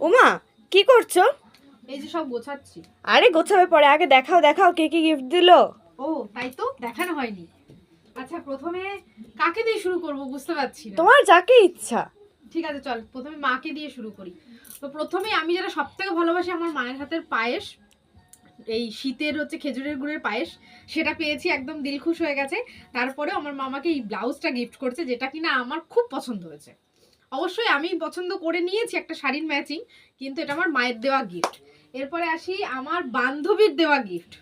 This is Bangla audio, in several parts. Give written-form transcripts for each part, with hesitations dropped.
ওমা, কি করছো? এই যে সব গোছাচ্ছি। আরে গোছাবে পরে, আগে দেখাও দেখাও কে কি গিফট দিলো। ও তাই তো, দেখানো হয়নি। আচ্ছা, প্রথমে কাকে দিয়ে শুরু করব বুঝতে পারছি না। তোমার যাকে ইচ্ছা। ঠিক আছে, চল প্রথমে মাকে দিয়ে শুরু করি। তো প্রথমে আমি যেটা সব থেকে ভালোবাসি, আমার মায়ের হাতের পায়েস, এই শীতের হচ্ছে খেজুরের গুড়ের পায়েস, সেটা পেয়েছি, একদম দিল খুশ হয়ে গেছে। তারপরে আমার মামাকে এই ব্লাউজটা গিফট করছে, যেটা কিনা আমার খুব পছন্দ হয়েছে। অবশ্যই আমি পছন্দ করে নিয়েছি একটা শাড়ির ম্যাচিং, কিন্তু এটা আমার মায়ের দেওয়া গিফট। এরপরে আসি আমার বান্ধবীর দেওয়া গিফট।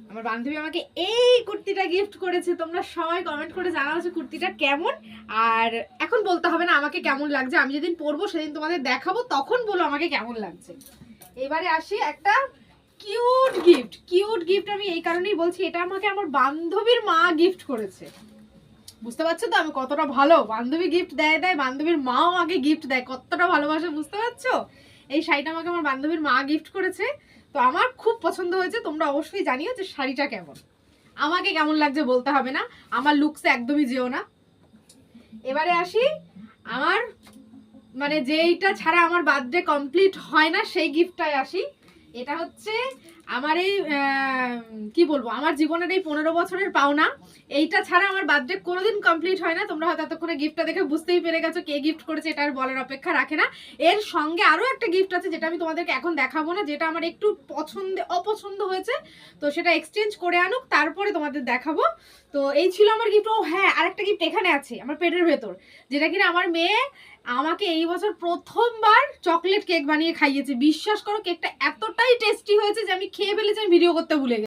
আমার বান্ধবী আমাকে এই কুর্তিটা গিফট করেছে। তোমরা সবাই কমেন্ট করে জানাও যে কুর্তিটা কেমন। আর এখন বলতে হবে না আমাকে কেমন লাগছে, আমি যেদিন পরবো সেদিন তোমাদের দেখাবো, তখন বলো আমাকে কেমন লাগছে। এবারে আসি একটা কিউট গিফট। কিউট গিফট আমি এই কারণেই বলছি, এটা আমাকে আমার বান্ধবীর মা গিফট করেছে। বুঝতে পারছো তো আমি কতটা ভালো, বান্ধবী গিফট দেয়, বান্ধবীর মাও আমাকে গিফট দেয়, কতটা ভালোবাসে, বুঝতে পারছো? এই শাড়িটা আমাকে আমার বান্ধবীর মা গিফট করেছে। তো আমার খুব পছন্দ হয়েছে। তোমরা অবশ্যই জানিও যে শাড়িটা কেমন। আমাকে কেমন লাগছে বলতে হবে না, আমার লুকসে একদমই যেও না। এবারে আসি আমার, মানে যেইটা ছাড়া আমার বার্থডে কমপ্লিট হয় না সেই গিফটটাই আসি। এটা হচ্ছে আমার এই কি বলবো, আমার জীবনের এই 15 বছরের পাওনা। এইটা ছাড়া আমার বার্থডে কোনোদিন কমপ্লিট হয় না। তোমরা হয়তো এতক্ষণে গিফটটা দেখে বুঝতেই পেরে গেছো কে গিফট করেছে, এটা আর বলার অপেক্ষা রাখে না। এর সঙ্গে আরো একটা গিফট আছে, যেটা আমি তোমাদেরকে এখন দেখাবো না, যেটা আমার একটু অপছন্দ হয়েছে। তো সেটা এক্সচেঞ্জ করে আনুক, তারপরে তোমাদের দেখাবো। তো এই ছিল আমার গিফট। ও হ্যাঁ, আরেকটা গিফট এখানে আছে আমার পেটের ভেতর, যেটা কিনা আমার মেয়ে আমাকে এই বছর প্রথমবার চকলেট কেক বানিয়ে খাইয়েছে। বিশ্বাস করো, কেকটা এতটাই টেস্টি হয়েছে যে আমি খেয়ে ফেলেছি, আমি ভিডিও করতে ভুলে গেছি।